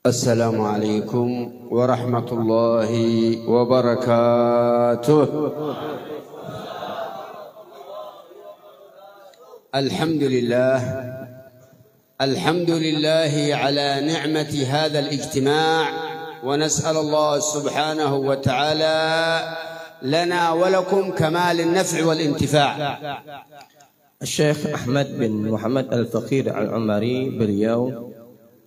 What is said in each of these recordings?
السلام عليكم ورحمة الله وبركاته. الحمد لله على نعمة هذا الاجتماع، ونسأل الله سبحانه وتعالى لنا ولكم كمال النفع والانتفاع. Syekh Ahmad bin Muhammad Al-Faqir Al-Umari, beliau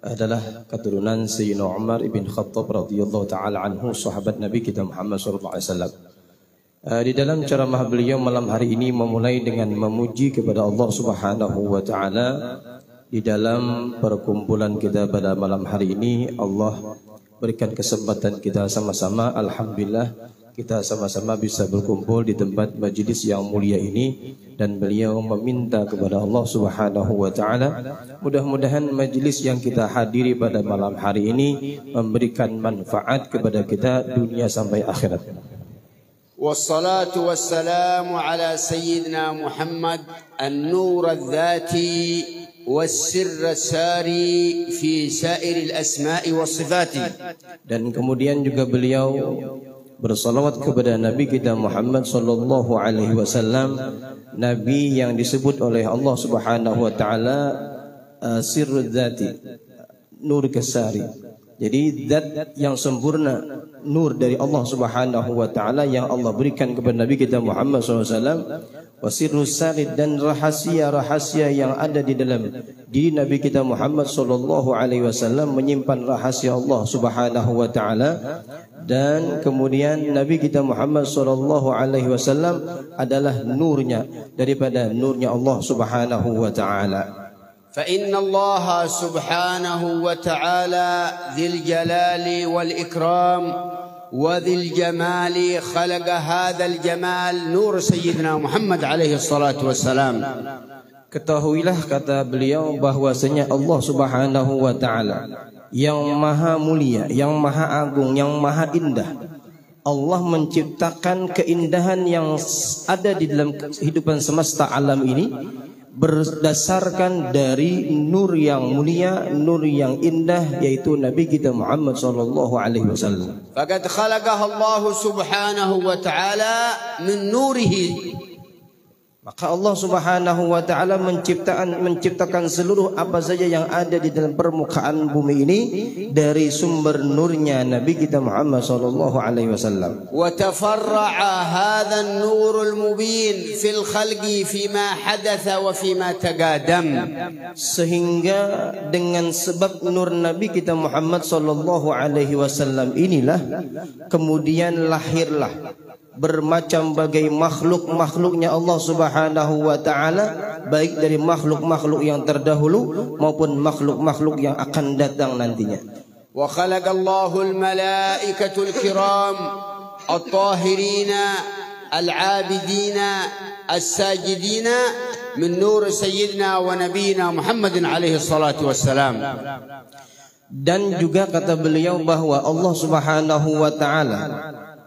adalah keturunan Sayyidina Umar ibn Khattab radhiyallahu ta'ala anhu, sahabat Nabi kita Muhammad sallallahu alaihi wasallam. Di dalam ceramah beliau malam hari ini memulai dengan memuji kepada Allah Subhanahu wa taala. Di dalam perkumpulan kita pada malam hari ini, Allah berikan kesempatan kita sama-sama, alhamdulillah kita sama-sama bisa berkumpul di tempat majlis yang mulia ini, dan beliau meminta kepada Allah Subhanahu wa taala mudah-mudahan majlis yang kita hadiri pada malam hari ini memberikan manfaat kepada kita dunia sampai akhirat. Wassalatu wassalamu ala sayyidina Muhammad an-nur al-dhati was-sirr as-sari fi sa'ir al-asma'i was-sifati. Dan kemudian juga beliau bersalawat kepada Nabi kita Muhammad sallallahu alaihi wasallam, Nabi yang disebut oleh Allah Subhanahu wa taala sirrul dzati, nur kesari. Jadi zat yang sempurna, nur dari Allah Subhanahu wa taala yang Allah berikan kepada Nabi kita Muhammad sallallahu alaihi wasallam, wasirrus sarid, dan rahasia-rahasia yang ada di dalam diri Nabi kita Muhammad sallallahu alaihi wasallam menyimpan rahasia Allah Subhanahu wa taala. Dan kemudian Nabi kita Muhammad sallallahu alaihi wasallam adalah nurnya daripada nurnya Allah Subhanahu wa taala. فإن الله سبحانه وتعالى ذي الجلال والإكرام وذي الجمال خلق هذا الجمال نور سيدنا محمد عليه الصلاة والسلام. Ketahuilah, kata beliau, bahwasanya Allah Subhanahu wa taala yang maha mulia, yang maha agung, yang maha indah, Allah menciptakan keindahan yang ada di dalam kehidupan semesta alam ini berdasarkan dari nur yang mulia, nur yang indah, yaitu Nabi kita Muhammad sallallahu alaihi wasallam. Faqad khalaqaha Allah subhanahu wa ta'ala min nurihi. Maka Allah Subhanahu wa taala menciptakan seluruh apa saja yang ada di dalam permukaan bumi ini dari sumber nurnya Nabi kita Muhammad sallallahu alaihi wasallam. Wa tafarra'a hadha an-nur al-mubin fil khalqi fima hadatha wa fima tagadam. Sehingga dengan sebab nur Nabi kita Muhammad sallallahu alaihi wasallam inilah kemudian lahirlah bermacam bagai makhluk-makhluknya Allah Subhanahu wa taala, baik dari makhluk-makhluk yang terdahulu maupun makhluk-makhluk yang akan datang nantinya. Wa khalaqallahu al-malaikatul kiram at-tahirina al-abidina as-sajidina min nur sayyidina wa nabiyina Muhammadin alaihi salatu wassalam. Dan juga kata beliau bahwa Allah Subhanahu wa taala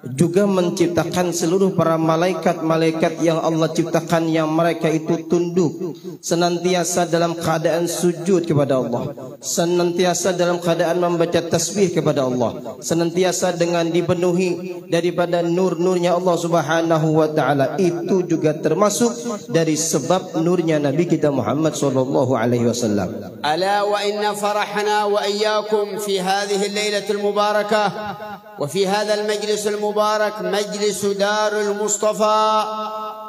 juga menciptakan seluruh para malaikat-malaikat yang Allah ciptakan, yang mereka itu tunduk senantiasa dalam keadaan sujud kepada Allah, senantiasa dalam keadaan membaca tasbih kepada Allah, senantiasa dengan dipenuhi daripada nur-nurnya Allah Subhanahu wa taala. Itu juga termasuk dari sebab nurnya Nabi kita Muhammad sallallahu alaihi wasallam. Ala wa inna farahna wa iyyakum fi hadhihi al-lailatul mubarakah wa fi hadha al-majlis al-mubarak majlis darul Mustafa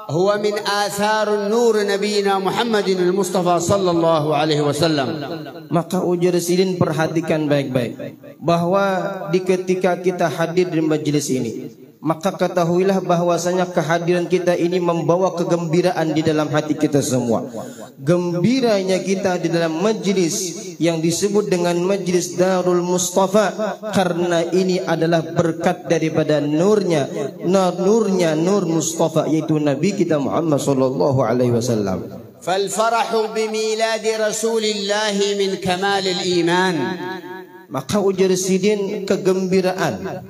huwa min athar nur nabiyina Muhammadin al-Mustafa sallallahu alaihi wasallam. Maka ujar sidin, perhatikan baik-baik bahwa di ketika kita hadir di majlis ini, maka ketahuilah bahwasanya kehadiran kita ini membawa kegembiraan di dalam hati kita semua. Gembiranya kita di dalam majlis yang disebut dengan majlis Darul Mustafa, karena ini adalah berkat daripada nurnya Nur Mustafa, yaitu Nabi kita Muhammad sallallahu alaihi wasallam. Fal farahu bi miladi Rasulillah min kamal al-iman. Maka ujar sidin, kegembiraan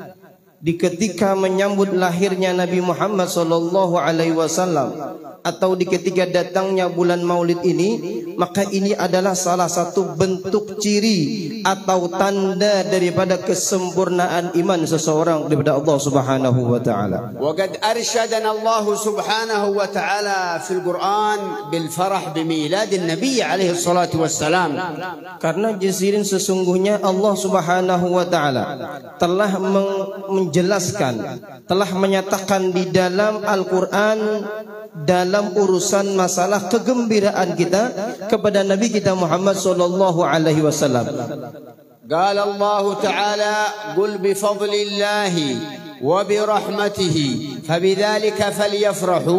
di ketika menyambut lahirnya Nabi Muhammad sallallahu alaihi wasallam atau di ketika datangnya bulan Maulid ini, maka ini adalah salah satu bentuk ciri atau tanda daripada kesempurnaan iman seseorang kepada Allah Subhanahu wa taala. Wa qad arsyadana Allah Subhanahu wa taala fil Quran bil farah bi milad an-nabi alaihi salatu wassalam. Karena jesirin sesungguhnya Allah Subhanahu wa taala telah menjelaskan, telah menyatakan di dalam Al-Quran dalam urusan masalah kegembiraan kita kepada Nabi kita Muhammad sallallahu alaihi wasallam. Qala Allah Ta'ala qul bi fadlillahi wa bi rahmatihi fabidzalika falyafrahu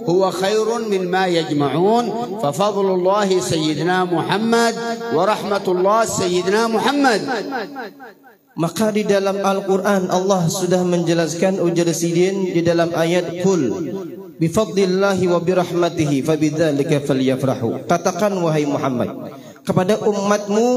huwa khairun mimma yajma'un fa fadlullahi sayyidina Muhammad wa rahmatullah sayyidina Muhammad. Maka di dalam Al-Quran Allah sudah menjelaskan ujar sidin di dalam ayat Qul bifadlillahi wa birahmatihi fabidzalika falyafrahu. Katakan wahai Muhammad kepada umatmu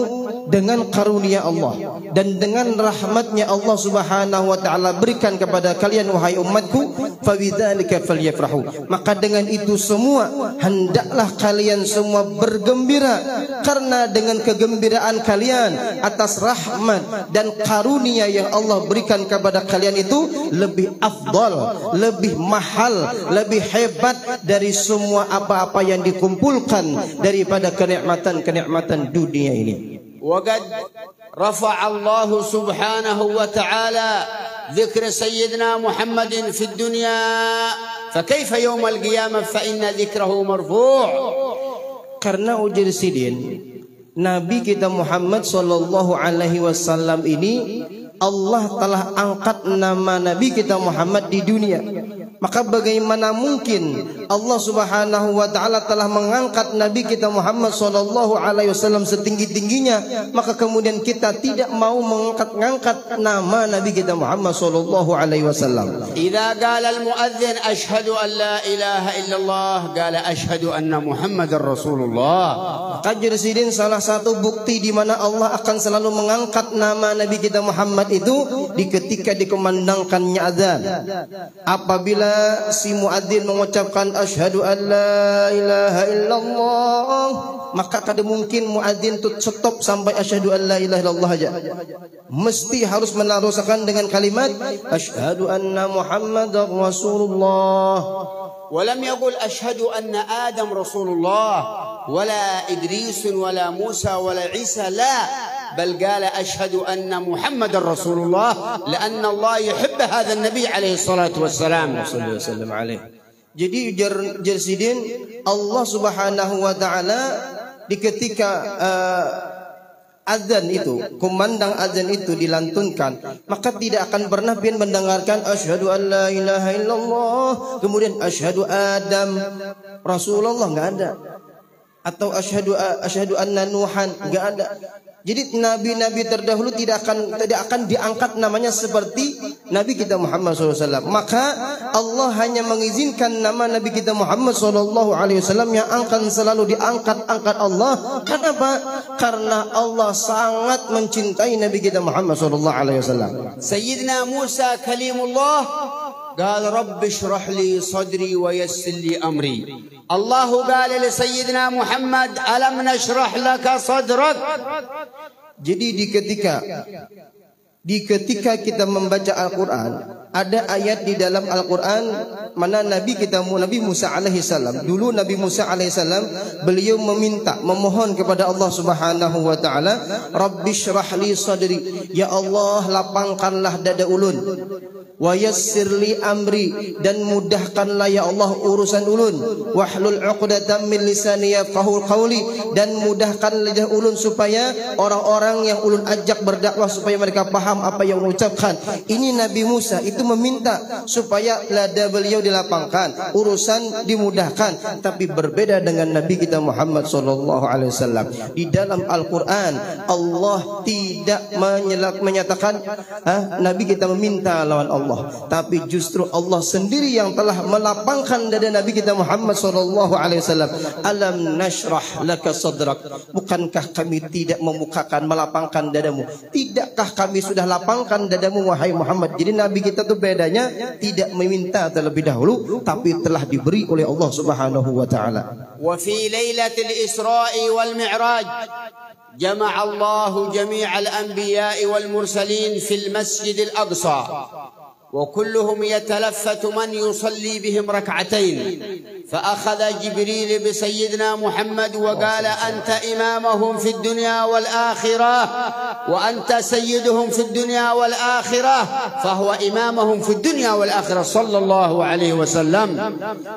dengan karunia Allah dan dengan rahmatnya Allah Subhanahu wa taala berikan kepada kalian wahai umatku, fabidzalika falyafrahu. Maka dengan itu semua hendaklah kalian semua bergembira, karena dengan kegembiraan kalian atas rahmat dan karunia yang Allah berikan kepada kalian itu lebih afdal, lebih mahal, lebih hebat dari semua apa-apa yang dikumpulkan daripada kenikmatan-kenikmatan dunia ini. وقد رفع الله سبحانه وتعالى ذكر سيدنا محمد في الدنيا فكيف يوم القيامة فإن ذكره مرفوع. Karena ujar sidin Nabi kita Muhammad sallallahu alaihi wasallam ini Allah telah angkat nama Nabi kita Muhammad di dunia. Maka bagaimana mungkin Allah Subhanahu wa taala telah mengangkat Nabi kita Muhammad sallallahu alaihi wasallam setinggi-tingginya, maka kemudian kita tidak mau mengangkat nama Nabi kita Muhammad sallallahu alaihi wasallam. Idza qala al-muadzin asyhadu an la ilaha illallah qala asyhadu anna Muhammadar Rasulullah. Kajian sidin salah satu bukti di mana Allah akan selalu mengangkat nama Nabi kita Muhammad itu di ketika dikumandangkannya azan. Apabila si muadzin mengucapkan asyhadu an la ilaha illallah, maka kada mungkin muadzin itu stop sampai asyhadu an la ilaha illallah aja. Mesti harus meneruskan dengan kalimat asyhadu anna Muhammadar Rasulullah. ولم يقل أشهد أن آدم رسول الله ولا إدريس ولا موسى ولا عيسى، لا، بل قال أشهد أن محمد رسول الله لأن الله يحب هذا النبي عليه الصلاة والسلام. صلى الله وسلم عليه. Jadi jersidin Allah Subhanahu wa taala di ketika azan itu, kumandang azan itu dilantunkan, maka tidak akan pernah pian mendengarkan asyhadu an la ilaha illallah kemudian asyhadu Adam Rasulullah, enggak ada. Atau asyhadu anna Nuhan, enggak ada. Jadi nabi-nabi terdahulu tidak akan diangkat namanya seperti Nabi kita Muhammad SAW. Maka Allah hanya mengizinkan nama Nabi kita Muhammad SAW yang akan selalu diangkat Allah. Kenapa? Karena Allah sangat mencintai Nabi kita Muhammad SAW. Sayyidina Musa kalimullah قال رب اشرح لي صدري ويسر لي أمري. الله قال لسيدنا محمد ألم نشرح لك صدرك. Jadi di ketika kita membaca Al-Quran, ada ayat di dalam Al-Quran mana Nabi Musa alaihissalam. Dulu Nabi Musa alaihissalam beliau memohon kepada Allah Subhanahu wa taala, Rabbishrah li sadri, ya Allah lapangkanlah dada ulun, wa yassirli amri, dan mudahkanlah ya Allah urusan ulun, wahlul 'uqdatam min lisani yafqahu qawli, dan mudahkan lidah ulun supaya orang-orang yang ulun ajak berdakwah supaya mereka paham apa yang ulun ucapkan. Ini Nabi Musa itu meminta supaya lidah beliau dilapangkan, urusan dimudahkan. Tapi berbeda dengan Nabi kita Muhammad sallallahu alaihi wasallam. Di dalam Al-Qur'an Allah tidak menyatakan Nabi kita meminta lawan Allah, tapi justru Allah sendiri yang telah melapangkan dada Nabi kita Muhammad sallallahu alaihi wasallam. Alam nashrah laka sadrak, bukankah kami tidak melapangkan dadamu? Tidak, tidakkah kami sudah lapangkan dadamu wahai Muhammad. Jadi Nabi kita tuh bedanya tidak meminta terlebih dahulu, tapi telah diberi oleh Allah Subhanahu wa taala. Wa fi lailatul Isra'i wal Mi'raj jama'a Allah jami'al anbiya'i wal mursalin fil Masjidil Aqsa وكلهم يتلفت من يصلي بهم ركعتين فأخذ جبريل بسيدنا محمد وقال أنت إمامهم في الدنيا والآخرة وأنت سيدهم في الدنيا والآخرة فهو إمامهم في الدنيا والآخرة صلى الله عليه وسلم.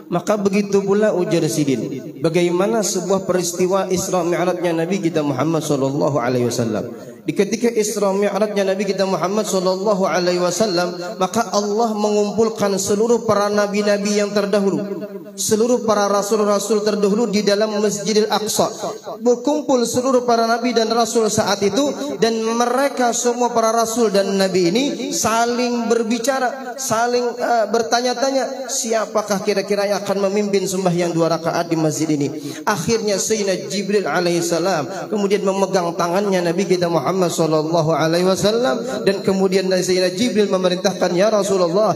Maka begitu pula ujar Sidin, bagaimana sebuah peristiwa Isra Mi'rajnya Nabi kita Muhammad sallallahu alaihi wasallam. Di ketika Isra Mi'rajnya Nabi kita Muhammad sallallahu alaihi wasallam, maka Allah mengumpulkan seluruh para nabi-nabi yang terdahulu, seluruh para rasul-rasul terdahulu di dalam Masjidil Aqsa. Berkumpul seluruh para nabi dan rasul saat itu, dan mereka semua para rasul dan nabi ini saling berbicara, saling bertanya-tanya, siapakah kira-kira yang akan memimpin sembahyang 2 rakaat di masjid ini. Akhirnya Sayyidina Jibril alaihissalam kemudian memegang tangannya Nabi kita Muhammad sallallahu alaihi wasallam, dan kemudian Sayyidina Jibril memerintahkan, ya Rasulullah,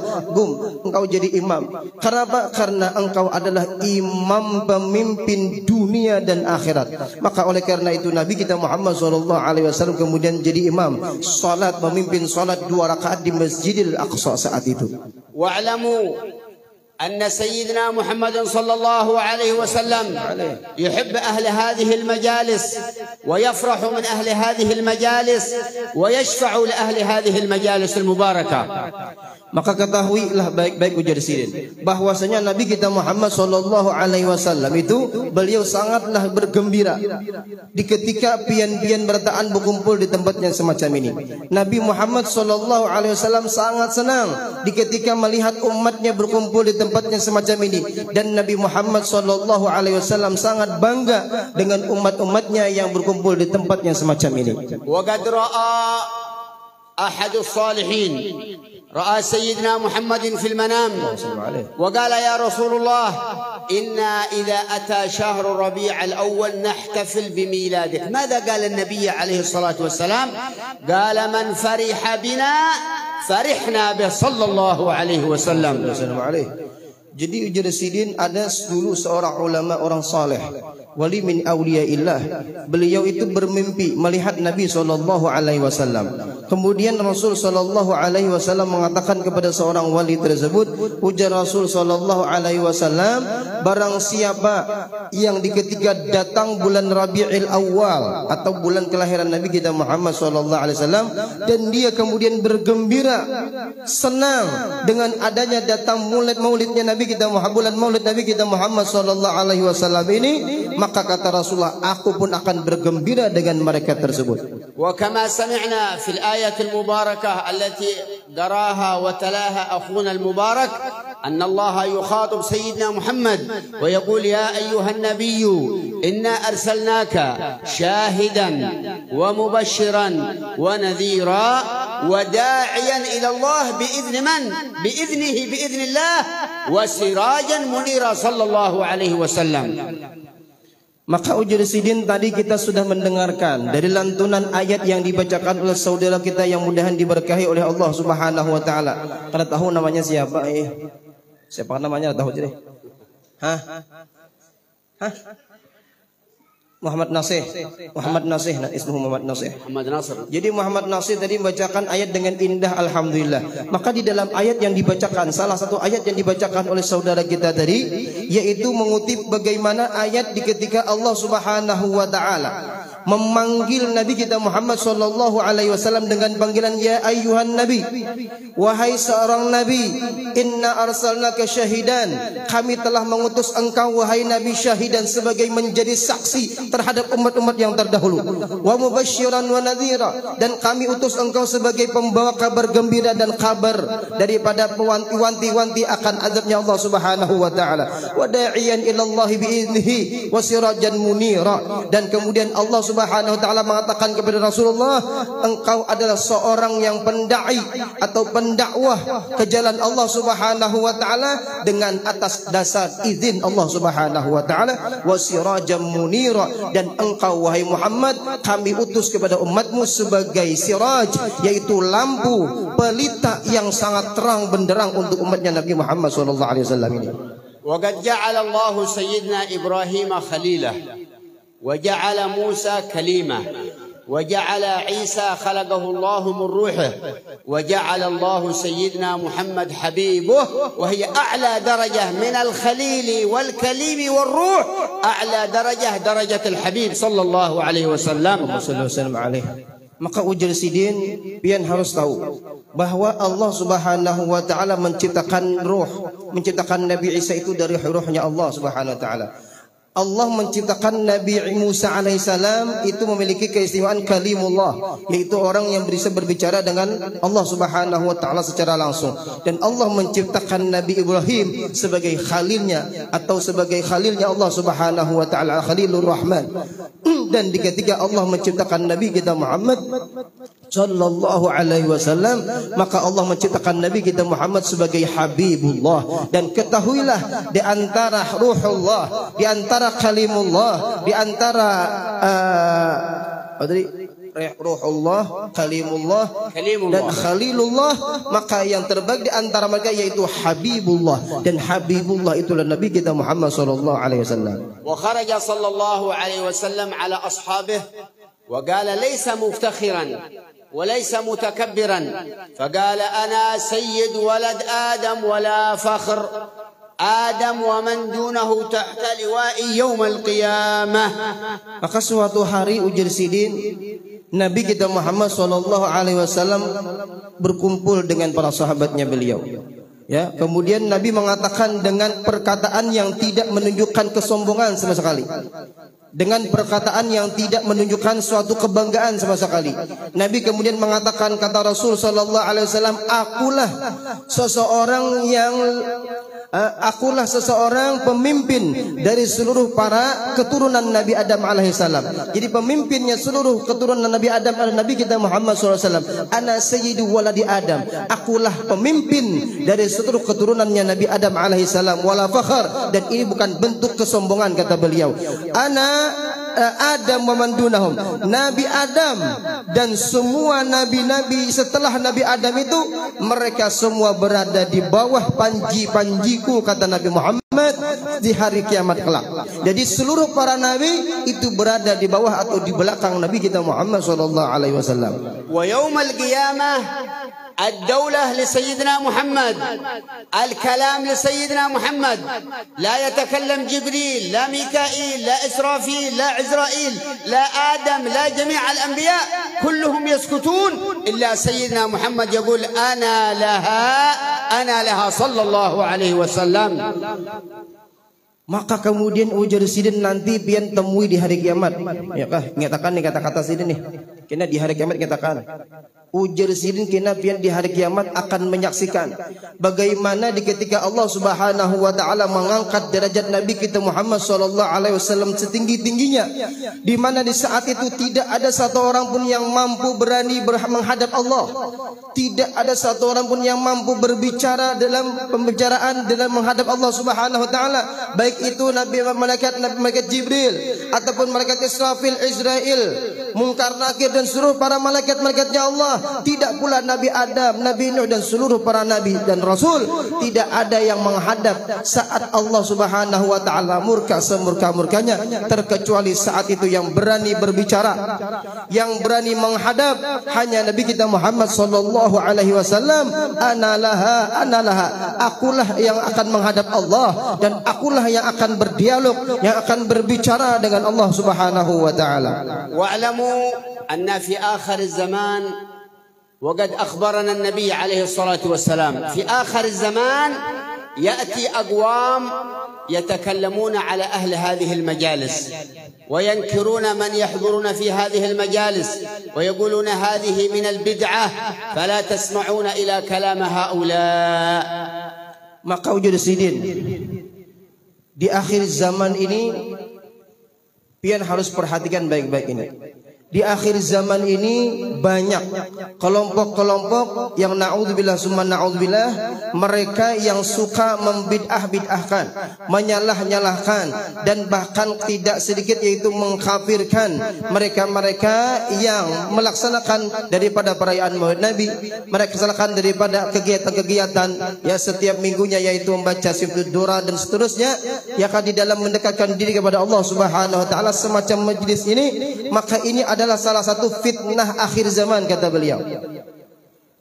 engkau jadi imam. Kenapa? Karena engkau adalah imam pemimpin dunia dan akhirat. Maka oleh karena itu Nabi kita Muhammad sallallahu alaihi wasallam kemudian jadi imam salat, memimpin salat 2 rakaat di Masjidil Aqsa saat itu. Wa'lamu أن سيدنا محمد صلى الله عليه وسلم يحب أهل هذه المجالس ويفرح من أهل هذه المجالس ويشفع لأهل هذه المجالس المباركة. Maka ketahuilah baik-baik ujar Sidin, bahwasanya Nabi kita Muhammad sallallahu alaihi wasallam itu beliau sangatlah bergembira di ketika pian-pian bertaan berkumpul di tempatnya semacam ini. Nabi Muhammad sallallahu alaihi wasallam sangat senang di ketika melihat umatnya berkumpul di tempatnya semacam ini, dan Nabi Muhammad sallallahu alaihi wasallam sangat bangga dengan umat-umatnya yang berkumpul di tempatnya semacam ini. Wa qad ra'a ahadus salihin رأى سيدنا محمد في المنام وقال يا رسول الله إنا إذا أتى شهر ربيع الأول نحتفل بميلادك. ماذا قال النبي عليه الصلاة والسلام؟ قال من فرح بنا فرحنا به صلى الله عليه وسلم. Jadi ujar Sidin, ada dulu seorang ulama, orang saleh, wali min awliyaillah. Beliau itu bermimpi melihat Nabi sallallahu alaihi wasallam. Kemudian Rasul sallallahu alaihi wasallam mengatakan kepada seorang wali tersebut, ujar Rasul sallallahu alaihi wasallam, barang siapa yang di ketika datang bulan Rabiul Awal atau bulan kelahiran Nabi kita Muhammad sallallahu alaihi wasallam, dan dia kemudian bergembira, senang dengan adanya datang maulidnya Nabi kita Muhammad, bulan maulid Nabi kita Muhammad sallallahu alaihi wasallam ini, maka kata Rasulullah, aku pun akan bergembira dengan mereka tersebut. Wa kama sami'na fil ayatil mubarakah allati daraha wa talaha akhuna al-mubarak anna Allah yukhatib sayyidina Muhammad wa yaqul ya ayyuhan nabiy inna arsalnaka shahidan wa mubashiran wa nadhira wa da'iyan ila Allah bi'idhni man bi'idhnihi bi'idhnillah wa sirajan munira sallallahu alaihi wasallam. Maka ujar Sidin, tadi kita sudah mendengarkan dari lantunan ayat yang dibacakan oleh saudara kita yang mudahan diberkahi oleh Allah Subhanahu wa taala. Kada tahu namanya siapa? Siapa namanya? Tahu je. Hah? Muhammad Nasih. Muhammad Nasih, ismuhu Muhammad Nasih. Muhammad Nasir. Jadi Muhammad Nasih tadi membacakan ayat dengan indah, alhamdulillah. Maka di dalam ayat yang dibacakan, salah satu ayat yang dibacakan oleh saudara kita tadi, yaitu mengutip bagaimana ayat di ketika Allah Subhanahu wa taala memanggil Nabi kita Muhammad sallallahu alaihi wasallam dengan panggilan ya ayyuhan nabi, wahai seorang nabi, inna arsalnaka syahidan, kami telah mengutus engkau wahai nabi syahidan sebagai menjadi saksi terhadap umat-umat yang terdahulu, wa mubasyiran wa nadhira, dan kami utus engkau sebagai pembawa kabar gembira dan kabar daripada wanti-wanti akan azabnya Allah Subhanahu wa taala, wa da'iyan ila Allah bi'idnihi wa sirajan munira, dan kemudian Allah Subhanahu wa taala mengatakan kepada Rasulullah, engkau adalah seorang yang pendai atau pendakwah ke jalan Allah Subhanahu wa taala dengan atas dasar izin Allah Subhanahu wa taala, wa sirajan munira, dan engkau wahai Muhammad kami utus kepada umatmu sebagai siraj, yaitu lampu pelita yang sangat terang benderang untuk umatnya Nabi Muhammad sallallahu alaihi wasallam ini. وقد جعل الله سيدنا إبراهيم خليله وجعل موسى كليمه وجعل عيسى خلقه الله من روحه وجعل الله سيدنا محمد حبيبه، وهي أعلى درجة من الخليل والكليم والروح، أعلى درجة الحبيب صلى الله عليه وسلم. Maka ujar sidin, pian harus tahu bahwa Allah Subhanahu wa taala menciptakan menciptakan Nabi Isa itu dari ruhnya Allah Subhanahu wa taala. Allah menciptakan Nabi Musa alaihissalam itu memiliki keistimewaan kalimullah, yaitu orang yang bisa berbicara dengan Allah Subhanahu wa taala secara langsung. Dan Allah menciptakan Nabi Ibrahim sebagai khalilnya atau sebagai khalilnya Allah Subhanahu wa taala, Khalilur Rahman. Dan ketika Allah menciptakan Nabi kita Muhammad sallallahu alaihi wasallam, maka Allah menciptakan Nabi kita Muhammad sebagai Habibullah. Dan ketahuilah, di antara ruhullah, di antara kalimullah, di antara ruhullah, kalimullah, dan khalilullah, maka yang terbaik di antara mereka yaitu Habibullah. Dan Habibullah itulah Nabi kita Muhammad sallallahu alaihi wasallam. Wa kharaja sallallahu alaihi wasallam ala ashabihi وقال ليس مفتخرا وليس متكبرا، فقال أنا سيد ولد آدم ولا فخر، آدم ومن دونه تحت لوائي يوم القيامة. Maka suatu hari ujar sidin, Nabi kita Muhammad sallallahu alaihi wasallam berkumpul dengan para sahabatnya beliau. Ya, kemudian Nabi mengatakan dengan perkataan yang tidak menunjukkan kesombongan sama sekali, dengan perkataan yang tidak menunjukkan suatu kebanggaan sama sekali. Nabi kemudian mengatakan, kata Rasul sallallahu alaihi wasallam, akulah seseorang pemimpin dari seluruh para keturunan Nabi Adam alaihissalam. Jadi pemimpinnya seluruh keturunan Nabi Adam adalah Nabi kita Muhammad SAW. Ana sayyidu waladi Adam, akulah pemimpin dari seluruh keturunannya Nabi Adam alaihissalam. Wala fakhar, dan ini bukan bentuk kesombongan, kata beliau. Ana Adam wa man dunahum, Nabi Adam dan semua nabi-nabi setelah Nabi Adam itu, mereka semua berada di bawah panji-panjiku, kata Nabi Muhammad, di hari kiamat kelak. Jadi seluruh para nabi itu berada di bawah atau di belakang Nabi kita Muhammad sallallahu alaihi wasallam. Wa yaumil qiyamah الدولة لسيدنا محمد، الكلام لسيدنا محمد، لا يتكلم جبريل، لا ميكائيل، لا إسرافيل، لا عزرائيل، لا آدم، لا جميع الأنبياء، كلهم يسكتون إلا سيدنا محمد يقول أنا لها صلى الله عليه وسلم. Maka kemudian ujar sidin, nanti pian temui di hari kiamat. Ya kah? Nyatakan nih kata-kata sidin nih. Kena di hari kiamat nyatakan. Ujar sidin kena pian di hari kiamat akan menyaksikan bagaimana di ketika Allah Subhanahu wa taala mengangkat derajat Nabi kita Muhammad sallallahu alaihi wasallam setinggi-tingginya, di mana di saat itu tidak ada satu orang pun yang mampu berani menghadap Allah. Tidak ada satu orang pun yang mampu berbicara dalam pembicaraan dalam menghadap Allah Subhanahu wa taala, baik itu malaikat Jibril ataupun malaikat Israfil, Israel, Munkar Nakir dan seluruh para malaikat-malaikatnya Allah. Tidak pula Nabi Adam, Nabi Nuh dan seluruh para nabi dan rasul. Tidak ada yang menghadap saat Allah Subhanahu wa taala murka semurka-murkanya, terkecuali saat itu yang berani berbicara, yang berani menghadap hanya Nabi kita Muhammad sallallahu alaihi wasallam. Ana laha, akulah yang akan menghadap Allah, dan akulah yang akan berdialog, yang akan berbicara dengan Allah Subhanahu wa taala. Wa'lamu anna fi akhir zaman, وقد أخبرنا النبي عليه الصلاة والسلام، في آخر الزمان يأتي أقوام يتكلمون على أهل هذه المجالس وينكرون من يحضرون في هذه المجالس ويقولون هذه من البدعة فلا تسمعون إلى كلام هؤلاء. Maka ujar sidin, di akhir zaman ini Pian harus perhatikan baik-baik ini. Di akhir zaman ini banyak kelompok-kelompok yang na'udzubillah summa na'udzubillah, mereka yang suka membid'ah-bid'ahkan, menyalah-nyalahkan, dan bahkan tidak sedikit yaitu mengkafirkan mereka-mereka yang melaksanakan daripada perayaan Maulid Nabi, mereka melaksanakan daripada kegiatan-kegiatan ya setiap minggunya, yaitu membaca Sifdud Dura dan seterusnya, ya kan di dalam mendekatkan diri kepada Allah Subhanahu wa taala. Semacam majlis ini, maka ini adalah salah satu fitnah akhir zaman, kata beliau.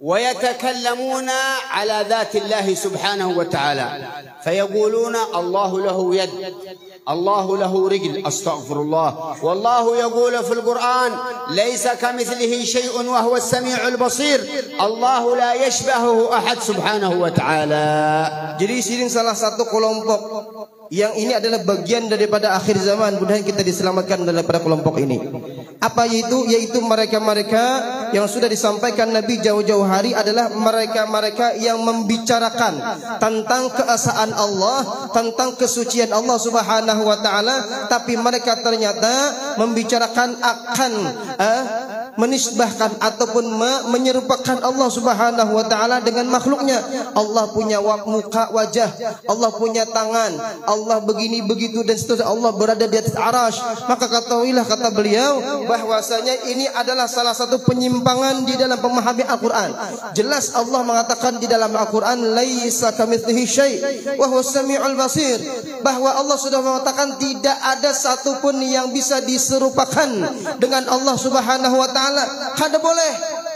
ويتكلمون على ذات الله سبحانه وتعالى فيقولون الله له يد الله له رجل استغفر الله والله يقول في القرآن ليس كمثله شيء وهو السميع البصير الله لا يشبهه أحد سبحانه وتعالى. Jadi sini salah satu kelompok yang ini adalah bagian daripada akhir zaman. Mudah-mudahan kita diselamatkan daripada kelompok ini. Apa itu? Yaitu mereka-mereka yang sudah disampaikan Nabi jauh-jauh hari adalah mereka-mereka yang membicarakan tentang keesaan Allah, tentang kesucian Allah Subhanahu wa taala, tapi mereka ternyata membicarakan akan menisbahkan ataupun menyerupakan Allah Subhanahu wa taala dengan makhluknya. Allah punya muka, wajah, Allah punya tangan, Allah begini begitu dan seterusnya, Allah berada di atas arasy. Maka ketahuilah, kata beliau, bahwasanya ini adalah salah satu penyimpangan di dalam pemahami Al-Qur'an. Jelas Allah mengatakan di dalam Al-Qur'an laisa kamitslihi syai' wa huwas samiul basir, bahwa Allah sudah mengatakan tidak ada satupun yang bisa diserupakan dengan Allah Subhanahu wa taala. Kada boleh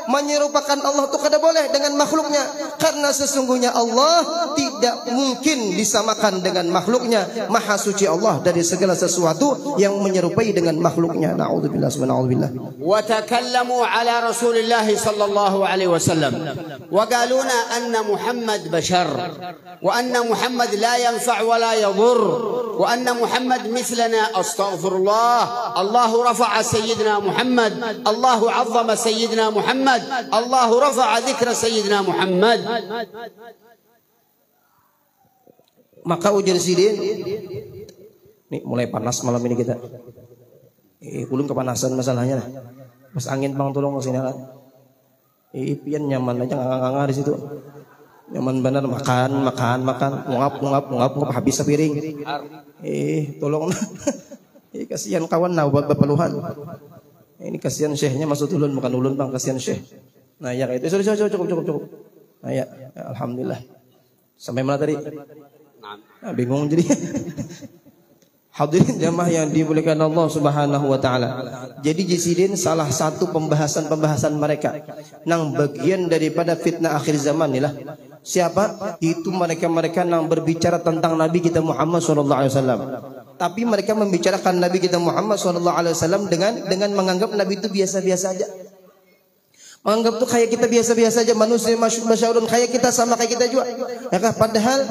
menyerupakan Allah itu, kada boleh dengan makhluknya, karena sesungguhnya Allah tidak mungkin disamakan dengan makhluknya. Maha suci Allah dari segala sesuatu yang menyerupai dengan makhluknya. Na'udzubillah subhanallah. Wa takallamu ala Rasulillah sallallahu alaihi wasallam wa qaluna anna Muhammad bashar wa anna Muhammad la yanfa' wa la yadur wa anna Muhammad mithlana astaghfirullah. Allah rafa'a sayyidina Muhammad, Allah 'azzama sayyidina Muhammad, Allah rafa'a dzikra sayyidina Muhammad. Maka ujar sidin, nih mulai panas malam ini kita. Ulun kepanasan masalahnya. Mas angin bang tolong kesini kan. Pian nyaman aja nganga di situ. Nyaman benar, makan, ngap habis sepiring. Tolong. Kasihan kawan buat bepeluhan. Ini kasihan syekhnya masuk ulun, bukan ulun bang, kasihan syekh. Nah ya itu cukup. Nah ya, alhamdulillah. Sampai mana tadi? Nah, bingung jadi. Hadirin jamaah yang dimuliakan Allah Subhanahu wa taala. Jadi jisidin salah satu pembahasan mereka nang bagian daripada fitnah akhir zaman inilah. Siapa? Itu mereka-mereka yang berbicara tentang Nabi kita Muhammad sallallahu alaihi wasallam. Tapi mereka membicarakan Nabi kita Muhammad sallallahu alaihi wasallam dengan menganggap Nabi itu biasa-biasa aja. Menganggap tuh kayak kita biasa-biasa aja, manusia masyurun kayak kita, sama kayak kita juga. Ya kan? Padahal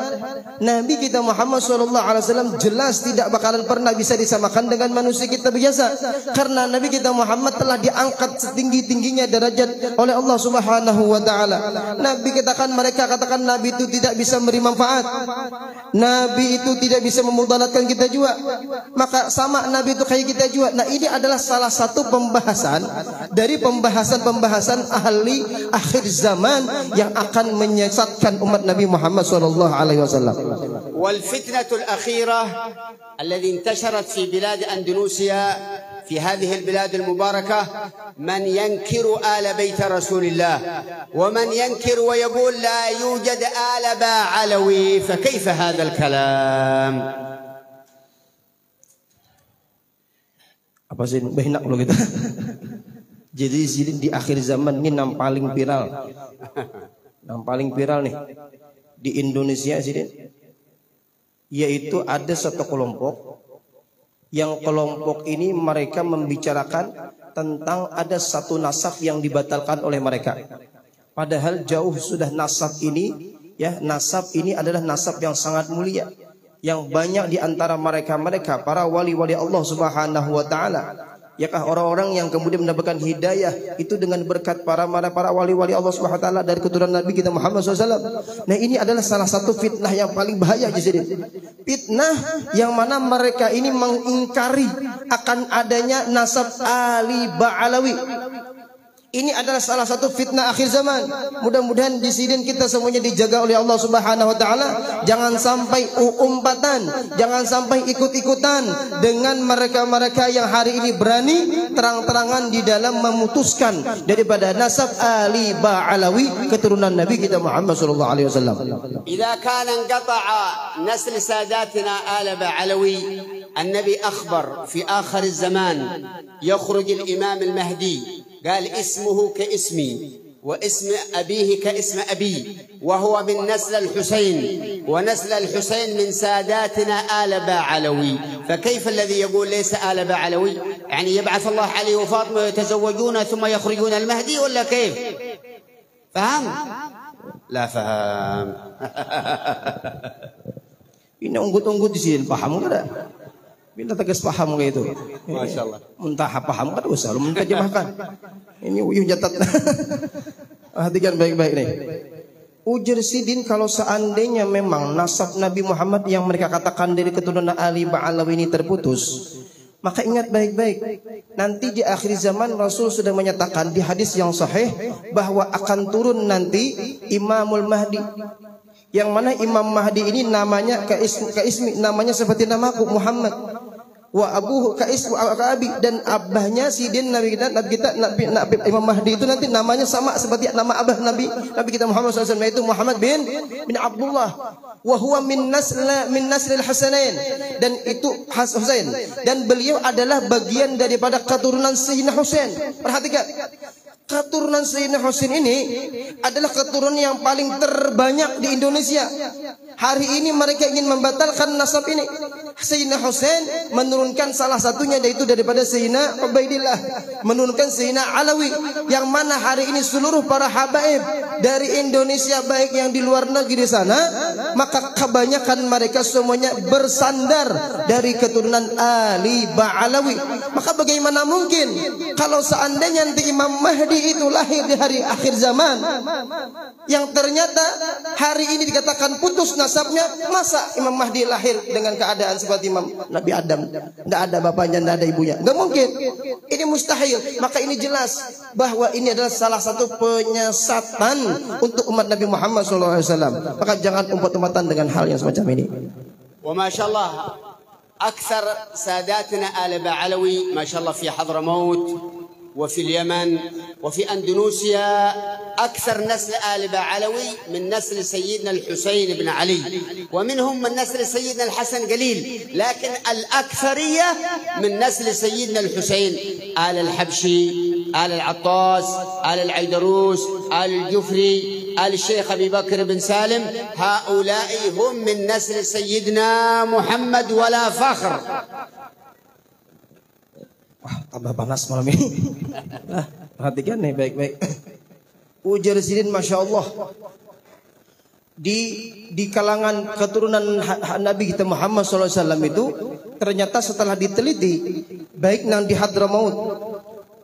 Nabi kita Muhammad SAW jelas tidak bakalan pernah bisa disamakan dengan manusia kita biasa. Karena Nabi kita Muhammad telah diangkat setinggi-tingginya derajat oleh Allah Subhanahu wa taala. Nabi mereka katakan Nabi itu tidak bisa memberi manfaat. Nabi itu tidak bisa memudaratkan kita juga. Maka sama Nabi itu kayak kita juga. Nah, ini adalah salah satu pembahasan dari pembahasan ahli akhir zaman yang akan menyesatkan umat Nabi Muhammad sallallahu alaihi wasallam. Wal fitnatul akhirah التي انتشرت في بلاد أندونيسيا في هذه البلاد المباركة من ينكر آل بيت رسول الله ومن ينكر ويقول لا يوجد آل با علوي فكيف هذا الكلام. Apa sih behinak lo kita? Jadi di akhir zaman ini yang paling viral nih di Indonesia sih, yaitu ada satu kelompok yang kelompok ini mereka membicarakan tentang ada satu nasab yang dibatalkan oleh mereka. Padahal jauh sudah nasab ini, ya nasab ini adalah nasab yang sangat mulia, yang banyak di antara mereka para wali-wali Allah Subhanahu wa taala Yakah orang-orang yang kemudian mendapatkan hidayah itu dengan berkat para wali-wali Allah Subhanahu wa taala dari keturunan Nabi kita Muhammad SAW. Nah, ini adalah salah satu fitnah yang paling bahaya jadi. Fitnah yang mana mereka ini mengingkari akan adanya nasab Ali Ba'alawi. Ini adalah salah satu fitnah akhir zaman. Mudah-mudahan di sini kita semuanya dijaga oleh Allah Subhanahu wa taala. Jangan sampai umpatan, jangan sampai ikut-ikutan dengan mereka-mereka yang hari ini berani terang-terangan di dalam memutuskan daripada nasab Ali Ba'alawi keturunan Nabi kita Muhammad sallallahu alaihi wasallam. Idza kana inqata'a nasl sadatina Al Ba'alawi, النبي أخبر في آخر الزمان يخرج الإمام المهدي قال اسمه كاسمي واسم أبيه كاسم أبي وهو من نسل الحسين ونسل الحسين من ساداتنا آل باعلوي، فكيف الذي يقول ليس آل باعلوي؟ يعني يبعث الله علي وفاطمة ويتزوجون ثم يخرجون المهدي ولا كيف؟ فهم؟ لا فهم. Ini unggut-unggut di sini paham enggak? Minta tegas paham kayak itu. Masya Allah. Muntah paham kan usah lu menterjemahkan. Ini uyuh jatat. Perhatikan baik-baik nih. Ujar Sidin, kalau seandainya memang nasab Nabi Muhammad yang mereka katakan dari keturunan Ali Ba'alawi ini terputus, maka ingat baik-baik, nanti di akhir zaman Rasul sudah menyatakan di hadis yang sahih bahwa akan turun nanti Imamul Mahdi. Yang mana Imam Mahdi ini namanya kaismi, namanya seperti namaku Muhammad. Wa abuhu abi, dan abahnya Sidin Nabi kita Imam Mahdi itu nanti namanya sama seperti nama abah Nabi kita Muhammad SAW, yaitu Muhammad bin Abdullah. Wa huwa min naslil Hasanain, dan itu Husain, dan beliau adalah bagian daripada keturunan Sayyidina Husain. Perhatikan, keturunan Sayyidina Husain ini adalah keturunan yang paling terbanyak di Indonesia. Hari ini mereka ingin membatalkan nasab ini. Sayyidina Husain menurunkan salah satunya, yaitu daripada Sayyidina Ubaidillah, menurunkan Sayyidina Alawi, yang mana hari ini seluruh para habaib dari Indonesia baik yang di luar negeri sana, maka kebanyakan mereka semuanya bersandar dari keturunan Ali Ba'alawi. Maka bagaimana mungkin kalau seandainya nanti Imam Mahdi itu lahir di hari akhir zaman, yang ternyata hari ini dikatakan putus nasabnya? Masa Imam Mahdi lahir dengan keadaan seperti Imam Nabi Adam, tidak ada bapaknya, tidak ada ibunya? Nggak mungkin, ini mustahil. Maka ini jelas bahwa ini adalah salah satu penyesatan untuk umat Nabi Muhammad SAW. Maka jangan umpet-umpatan dengan hal yang semacam ini. Wa masya Allah, أكثر ساداتنا آل بعلوي ما شاء الله في حضرموت وفي اليمن وفي أندونيسيا، أكثر نسل آل بعلوي من نسل سيدنا الحسين بن علي، ومنهم من نسل سيدنا الحسن قليل، لكن الأكثرية من نسل سيدنا الحسين، آل الحبشي، آل العطاس، آل العيدروس، آل الجفري، آل الشيخ أبي بكر بن سالم، هؤلاء هم من نسل سيدنا محمد ولا فخر. Wah, tambah panas malam ini. Nah, perhatikan nih baik-baik. Ujar Sidin, masya Allah, di kalangan keturunan Nabi kita Muhammad SAW itu ternyata setelah diteliti, baik nang di Hadramaut,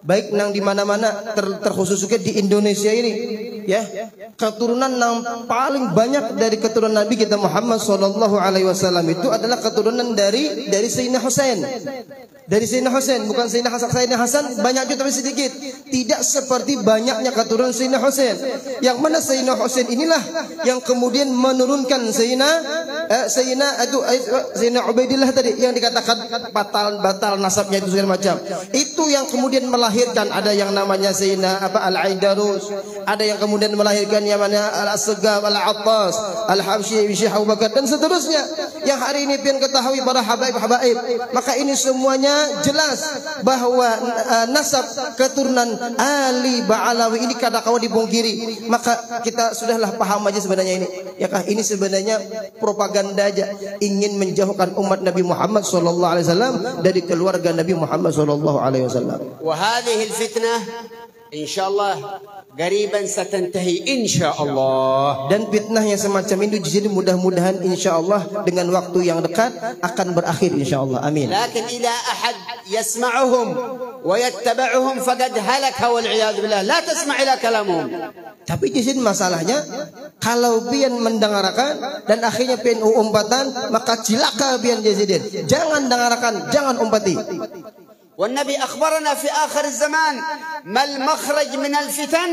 baik nang di mana-mana, terkhusus juga di Indonesia ini, ya, keturunan yang paling banyak dari keturunan Nabi kita Muhammad SAW itu adalah keturunan dari Sayyidina Husain. Dari Sayyidina Husain, bukan Sayyidina Hasan. Sayyidina Hasan banyak juga tapi sedikit. Tidak seperti banyaknya keturunan Sayyidina Husain. Yang mana Sayyidina Husain inilah yang kemudian menurunkan Sayyidina Ubaidillah tadi yang dikatakan batal nasabnya itu segala macam. Itu yang kemudian melahirkan ada yang namanya Sayyidina Al-Aidarus, ada yang kemudian melahirkan yang mana Al-Asgab, Al-Attas, Al-Habsyi, Syekh Abu Bakar dan seterusnya. Yang hari ini pian ketahui para habaib-habaib. Maka ini semuanya jelas bahwa nasab keturunan Ali Ba'alawi ini kadang-kadang dipungkiri. Maka kita sudahlah paham aja sebenarnya ini. Ya kah, ini sebenarnya propaganda aja, ingin menjauhkan umat Nabi Muhammad SAW dari keluarga Nabi Muhammad SAW. وهذه الفتنة insyaallah qariban satantahi insyaallah. Dan fitnah yang semacam ini jadi mudah-mudahan insyaallah dengan waktu yang dekat akan berakhir insyaallah. Amin. Lakin ila ahad yasma'uhum wa yattaba'uhum faqad halaka wal iyad billah. La tasma' ila kalamuhum. Tapi di sini masalahnya kalau pian mendengarkan dan akhirnya pian umpatan maka cilaka pian jadi. Jangan dengarkan, jangan umpati. والنبي أخبرنا في آخر الزمان ما المخرج من الفتن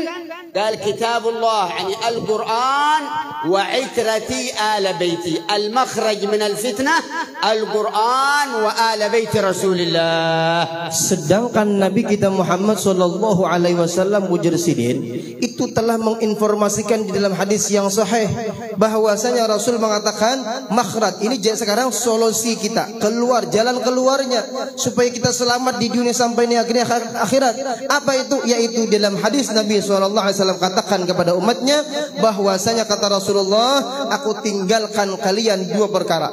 قال كتاب الله يعني القرآن وعترتي آل بيتي. المخرج من الفتنة القرآن وآل بيت رسول الله. Sedangkan Nabi kita Muhammad sallallahu alaihi wasallam mujirsidin itu telah menginformasikan di dalam hadis yang sahih bahwasanya Rasul mengatakan makhraj ini sekarang solusi kita keluar, jalan keluarnya supaya kita selamat di dunia sampai di akhirat. Apa itu? Yaitu dalam hadis Nabi SAW katakan kepada umatnya bahwasanya kata Rasulullah, aku tinggalkan kalian dua perkara.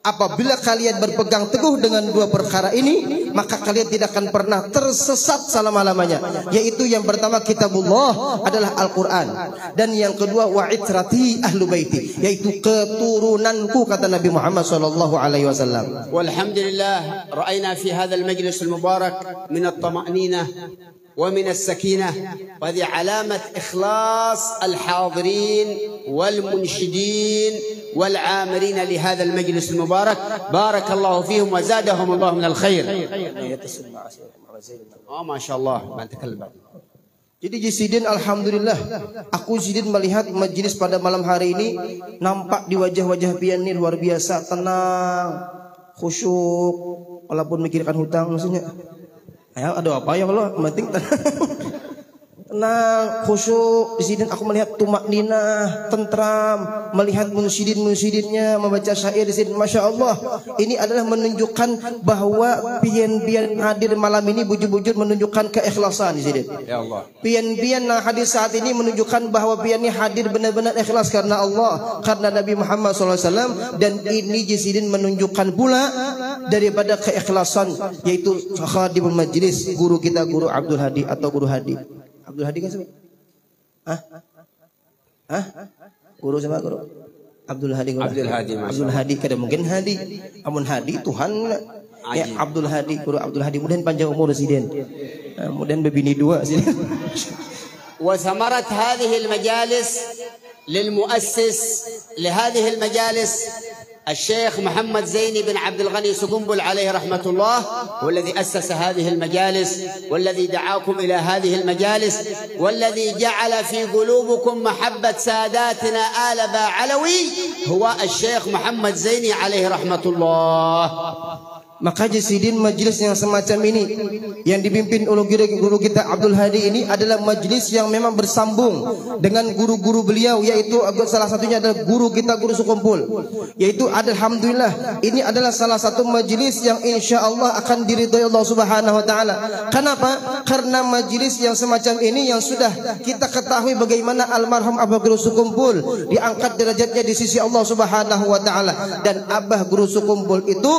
Apabila kalian berpegang teguh dengan dua perkara ini, maka kalian tidak akan pernah tersesat selama-lamanya. Yaitu yang pertama kitabullah adalah Al-Quran, dan yang kedua wa itrati ahlu baiti, yaitu keturunanku kata Nabi Muhammad sallallahu alaihi wasallam. Walhamdulillah ra'ayna fi hadzal majlis al-mubarak min at-tama'ninah ومن السكينة، وهذه علامة إخلاص الحاضرين والمنشدين والعامرين لهذا المجلس المبارك. بارك الله فيهم وزادهم الله من الخير. ما شاء الله ما نتكلم بعد. Jadi Sidin alhamdulillah aku Sidin melihat majelis pada malam hari ini nampak di wajah-wajah pian ini luar biasa tenang, khusyuk, walaupun mikirkan hutang maksudnya. Ya, ada apa ya Allah, penting tenang, khusyuk. Di sini aku melihat tumak ninah, tentram, melihat munsyidin-munsyidinnya membaca syair di sini. Masya Allah, ini adalah menunjukkan bahwa pian-pian hadir malam ini bujur-bujur menunjukkan keikhlasan di sini. Ya Allah. Pian-pian yang hadir saat ini menunjukkan bahwa pian ini hadir benar-benar ikhlas karena Allah, karena Nabi Muhammad SAW. Dan ini Jisidin menunjukkan pula daripada keikhlasan, yaitu khadimul majlis, guru kita, guru Abdul Hadi atau guru Hadi. Abdul Hadi kan siapa? Guru siapa guru? Abdul Hadi. Guru. Abdul Hadi kada mungkin Hadi. Amun Hadi Tuhan. Ya Abdul Hadi, guru Abdul Hadi. Mudah panjang umur Sidin. Mudah bebini dua Sidin. وثمرت هذه المجالس للمؤسس لهذه المجالس الشيخ محمد زيني بن عبد الغني سقنبل عليه رحمة الله، والذي أسس هذه المجالس والذي دعاكم إلى هذه المجالس والذي جعل في قلوبكم محبة ساداتنا آل باعلوي هو الشيخ محمد زيني عليه رحمة الله. Maka Jisidin majlis yang semacam ini yang dipimpin oleh guru kita Abdul Hadi ini adalah majlis yang memang bersambung dengan guru-guru beliau, yaitu salah satunya adalah guru kita guru Sukumpul, yaitu alhamdulillah ini adalah salah satu majlis yang insya Allah akan diridhai Allah Subhanahu Wa Taala. Kenapa? Karena majlis yang semacam ini yang sudah kita ketahui bagaimana almarhum Abah Guru Sukumpul diangkat derajatnya di sisi Allah Subhanahu Wa Taala, dan Abah Guru Sukumpul itu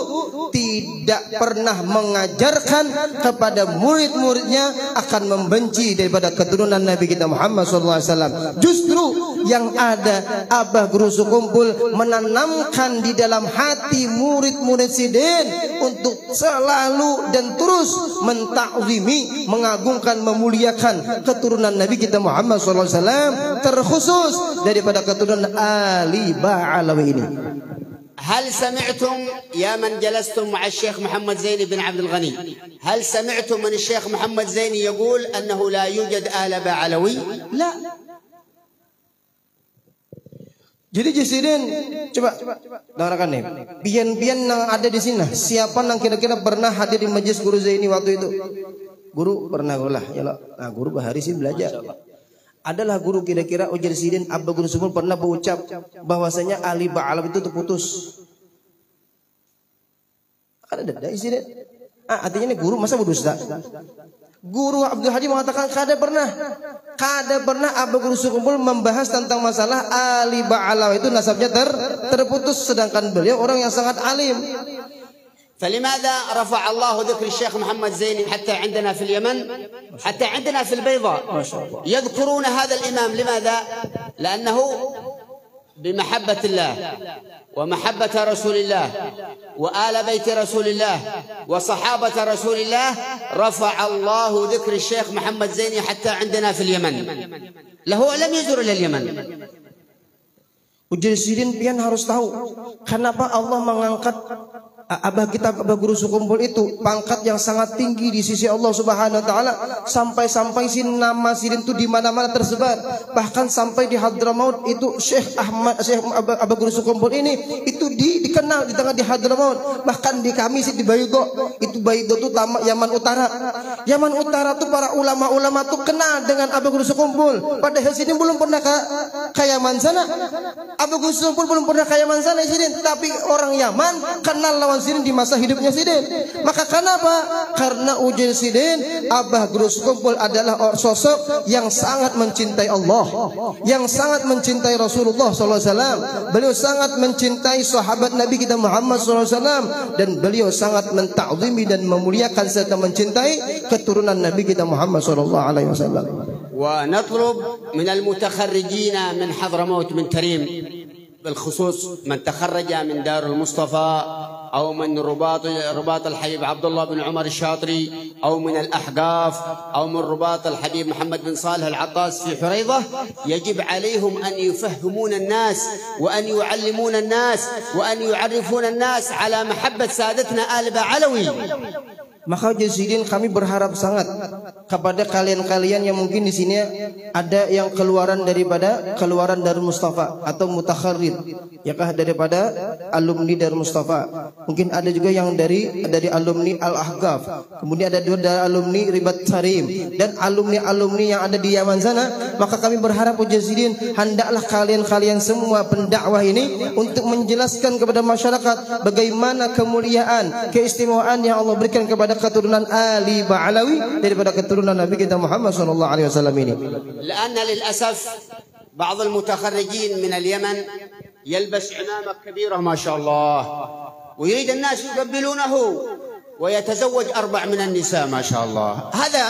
tidak pernah mengajarkan kepada murid-muridnya akan membenci daripada keturunan Nabi kita Muhammad SAW. Justru yang ada Abah Guru Sukumpul menanamkan di dalam hati murid-murid Sidin untuk selalu dan terus mentakzimi, mengagungkan, memuliakan keturunan Nabi kita Muhammad SAW, terkhusus daripada keturunan Ali Ba'alawi ini. هل سمعتم يا من جلستم مع الشيخ محمد زيني بن عبد الغني، هل سمعتم من الشيخ محمد زيني يقول أنه لا يوجد آل باعلوي؟ لا. Jadi Jisidin coba dengarkan nih, pian-pian yang ada di sini, siapa yang kira-kira pernah hadir di majelis Guru Zaini waktu itu? Guru pernah lah, ya lah. Nah, guru bahari sih belajar. Adalah guru kira-kira ujar Sidin Abah Guru Sukumpul pernah berucap bahwasanya Ali Ba'alawi itu terputus. Kan ada Sidin. Artinya ini guru masa berdusta. Guru Abdul Hadi mengatakan kada pernah Abah Guru Sukumpul membahas tentang masalah Ali Ba'alawi itu nasabnya terputus, sedangkan beliau orang yang sangat alim. فلماذا رفع الله ذكر الشيخ محمد زيني حتى عندنا في اليمن، حتى عندنا في البيضاء يذكرون هذا الإمام؟ لماذا؟ لأنه بمحبة الله ومحبة رسول الله وآل بيت رسول الله وصحابة رسول الله رفع الله ذكر الشيخ محمد زيني حتى عندنا في اليمن، له لم يزور إلى اليمن. Ujian Sidin pian harus tahu kenapa Allah mengangkat abah kita, abah guru Sukumpul itu pangkat yang sangat tinggi di sisi Allah Subhanahu Wa Taala, sampai nama Sidin itu di mana-mana tersebar, bahkan sampai di Hadramaut itu Syekh abah guru Sukumpul ini itu dikenal di tengah di Hadramaut, bahkan di kami sih di Baido itu tamak Yaman Utara tuh para ulama-ulama tuh kenal dengan abah guru Sukumpul, padahal Sidin belum pernah ke Yaman sana. Abu Guru Sukumpul belum pernah ke Yaman sana Sidin, tapi orang Yaman kenal lawan Sidin di masa hidupnya Sidin. Maka kenapa? Karena ujian Sidin, Abah Guru Sukumpul adalah sosok yang sangat mencintai Allah, yang sangat mencintai Rasulullah SAW. Beliau sangat mencintai sahabat Nabi kita Muhammad SAW, dan beliau sangat mentakzimi dan memuliakan serta mencintai keturunan Nabi kita Muhammad SAW. ونطلب من المتخرجين من حضرموت من تريم بالخصوص من تخرج من دار المصطفى أو من رباط الحبيب عبد الله بن عمر الشاطري أو من الأحقاف أو من رباط الحبيب محمد بن صالح العطاس في حريضة، يجب عليهم أن يفهمون الناس وأن يعلمون الناس وأن يعرفون الناس على محبة سادتنا آل بعلوي. Maka Sidin kami berharap sangat kepada kalian-kalian yang mungkin di sini ada yang keluaran Darul Mustafa atau mutakharrid, yakah daripada alumni Darul Mustafa. Mungkin ada juga yang dari alumni Al-Ahqaf. Kemudian ada juga dari alumni Ribat Tarim dan alumni yang ada di Yaman sana. Maka kami berharap Sidin, hendaklah kalian semua pendakwah ini untuk menjelaskan kepada masyarakat bagaimana kemuliaan, keistimewaan yang Allah berikan kepada keturunan Ali Ba'alawi daripada keturunan Nabi kita Muhammad sallallahu alaihi wasallam ini. لأن للأسف بعض المتخرجين من اليمن يلبس عمامة كبيرة ما شاء الله ويريد الناس يقبلونه ويتزوج 4 من النساء ما شاء الله.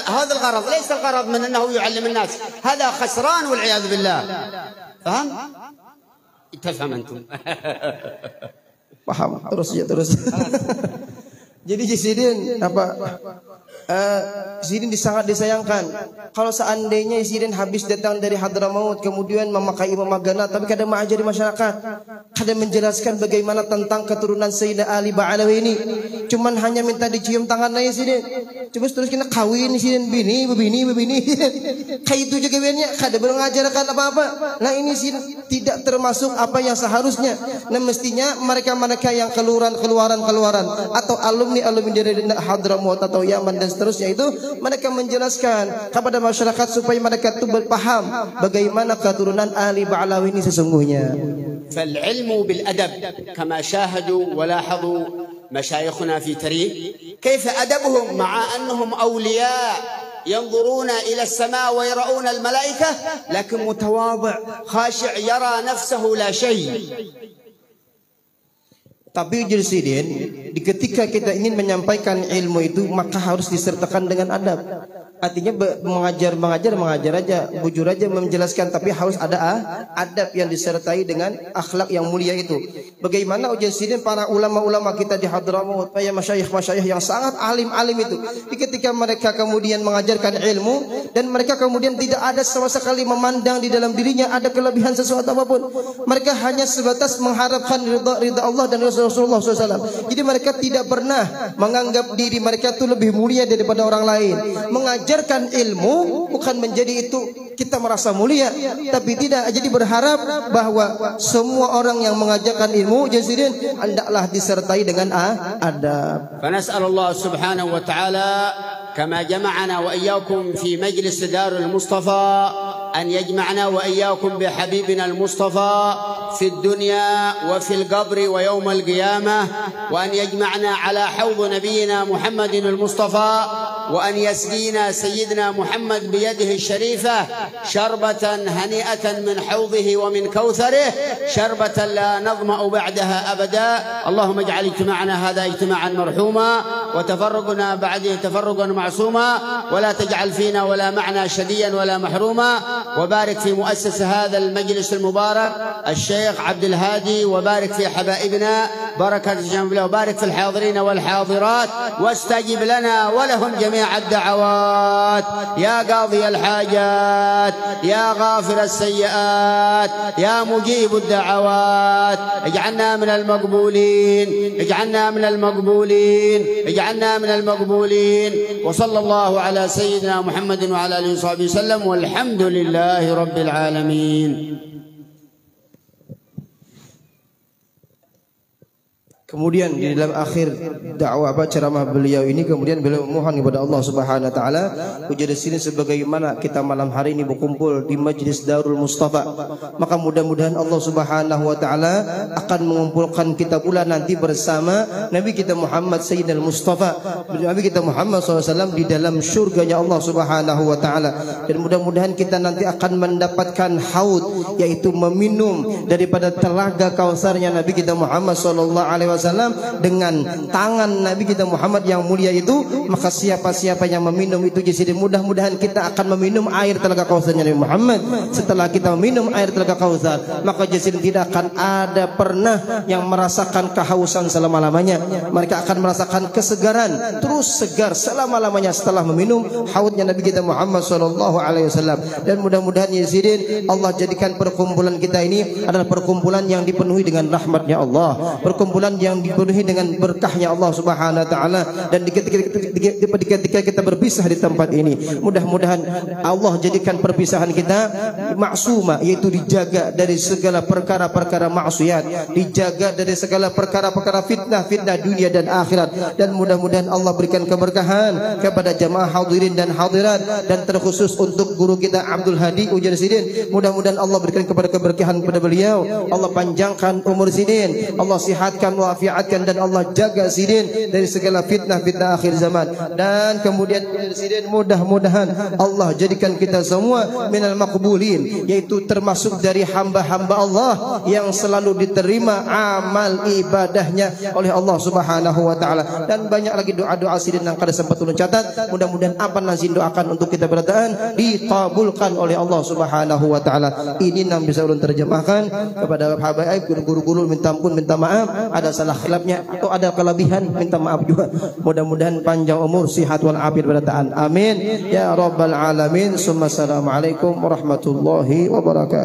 هذا الغرض، ليس الغرض من أنه يعلم الناس، هذا خسران والعياذ بالله. فهم؟ تفهم أنتم. Paham, terus. Jadi Sidin Sidin sangat disayangkan kalau seandainya Sidin habis datang dari Hadramaut kemudian memakai imamah gana, tapi kadang mengajari masyarakat, kadang menjelaskan bagaimana tentang keturunan Sayyidina Ali Ba'alawi ini, cuman hanya minta dicium tangan aja Sidin. Coba terus kita kawin Sidin begini kayak itu juga biarnya, kadang belum mengajarkan apa-apa. Nah ini Sidin tidak termasuk apa yang seharusnya. Nah mestinya mereka yang keluaran atau alumni dari Hadramaut atau Yaman dan seterusnya itu mereka menjelaskan kepada masyarakat supaya mereka itu berpaham bagaimana keturunan Ali Ba'alawi ini sesungguhnya. فالعلم بالأدب كما شاهدوا ولاحظوا مشايخنا في تريم كيف أدبهم مع أنهم أولياء ينظرون إلى السماء ويرون الملائكة لكن متواضع خاشع يرى نفسه لا شيء. Tapi Sidin, ketika kita ingin menyampaikan ilmu itu maka harus disertakan dengan adab. Artinya mengajar aja, bujur aja menjelaskan, tapi harus ada adab yang disertai dengan akhlak yang mulia itu. Bagaimana ujian Sidin para ulama-ulama kita di Hadramaut, para masyayikh yang sangat alim itu. Ketika mereka kemudian mengajarkan ilmu dan mereka kemudian tidak ada sama sekali memandang di dalam dirinya ada kelebihan sesuatu apapun. Mereka hanya sebatas mengharapkan ridha Allah dan Rasulullah SAW. Jadi mereka tidak pernah menganggap diri mereka itu lebih mulia daripada orang lain. Mengajarkan ilmu bukan menjadi itu kita merasa mulia, tapi tidak. Jadi berharap bahwa semua orang yang mengajarkan ilmu Sidin hendaklah disertai dengan adab. Fanas'alullah subhanahu wa ta'ala كما جمعنا وإياكم في مجلس دار المصطفى أن يجمعنا وإياكم بحبيبنا المصطفى في الدنيا وفي القبر ويوم القيامة، وأن يجمعنا على حوض نبينا محمد المصطفى وأن يسقينا سيدنا محمد بيده الشريفة شربة هنيئة من حوضه ومن كوثره، شربة لا نظمأ بعدها أبدا. اللهم اجعل اجتماعنا هذا اجتماعا مرحوما، وتفرقنا بعده تفرقا معصوما، ولا تجعل فينا ولا معنا شديا ولا محروما. وبارك في مؤسس هذا المجلس المبارك الشيخ عبد الهادي، وبارك في حبائبنا بركة جنب الله، وبارك في الحاضرين والحاضرات، واستجب لنا ولهم جميع الدعوات يا قاضي الحاجات، يا غافر السيئات، يا مجيب الدعوات. اجعلنا من المقبولين، اجعلنا من المقبولين، اجعلنا من المقبولين. وصلى الله على سيدنا محمد وعلى آله وصحبه وسلم، والحمد لله رب العالمين. Kemudian di dalam akhir dakwah ceramah beliau ini, kemudian beliau mohon kepada Allah Subhanahu wa taala, ujar di sini sebagaimana kita malam hari ini berkumpul di Majlis Darul Mustafa, maka mudah-mudahan Allah Subhanahu wa taala akan mengumpulkan kita pula nanti bersama Nabi kita Muhammad Sayyidina Mustafa, Nabi kita Muhammad SAW di dalam surganya Allah Subhanahu wa taala. Dan mudah-mudahan kita nanti akan mendapatkan haud, yaitu meminum daripada telaga kausarnya Nabi kita Muhammad SAW dengan tangan Nabi kita Muhammad yang mulia itu. Maka siapa-siapa yang meminum itu, jadi mudah-mudahan kita akan meminum air telaga kausarnya Nabi Muhammad. Setelah kita meminum air telaga kausar, maka jadi tidak akan ada pernah yang merasakan kehausan selama-lamanya. Mereka akan merasakan kesegaran, terus segar selama-lamanya setelah meminum haudnya Nabi kita Muhammad SAW. Dan mudah-mudahan Yazidin, Allah jadikan perkumpulan kita ini adalah perkumpulan yang dipenuhi dengan rahmatnya Allah, perkumpulan yang dipenuhi dengan berkahnya Allah Subhanahu wa taala. Dan ketika kita berpisah di tempat ini, mudah-mudahan Allah jadikan perpisahan kita maksuma, yaitu dijaga dari segala perkara-perkara maksiat, dijaga dari segala perkara-perkara fitnah-fitnah dunia dan akhirat. Dan mudah-mudahan Allah berikan keberkahan kepada jamaah hadirin dan hadirat, dan terkhusus untuk guru kita Abdul Hadi ujar Sidin, mudah-mudahan Allah berikan kepada keberkahan kepada beliau, Allah panjangkan umur Sidin, Allah sihatkan wafiatkan, dan Allah jaga Sidin dari segala fitnah-fitnah akhir zaman. Dan kemudian Sidin, mudah-mudahan Allah jadikan kita semua minal maqbulin, yaitu termasuk dari hamba-hamba Allah yang selalu diterima amal ibadahnya oleh Allah Subhanahu wa taala. Dan banyak lagi doa-doa Sidin yang kada sempat ulun catat, mudah-mudahan apa nazin doakan untuk kita berataan dikabulkan oleh Allah Subhanahu wa taala. Ini yang bisa ulun terjemahkan kepada habaib, guru-guru minta ampun, minta maaf ada salah khilafnya atau ada kelebihan, minta maaf juga. Mudah-mudahan panjang umur, sihat wal afiat berataan. Amin ya rabbal alamin. Assalamualaikum warahmatullahi wabarakatuh.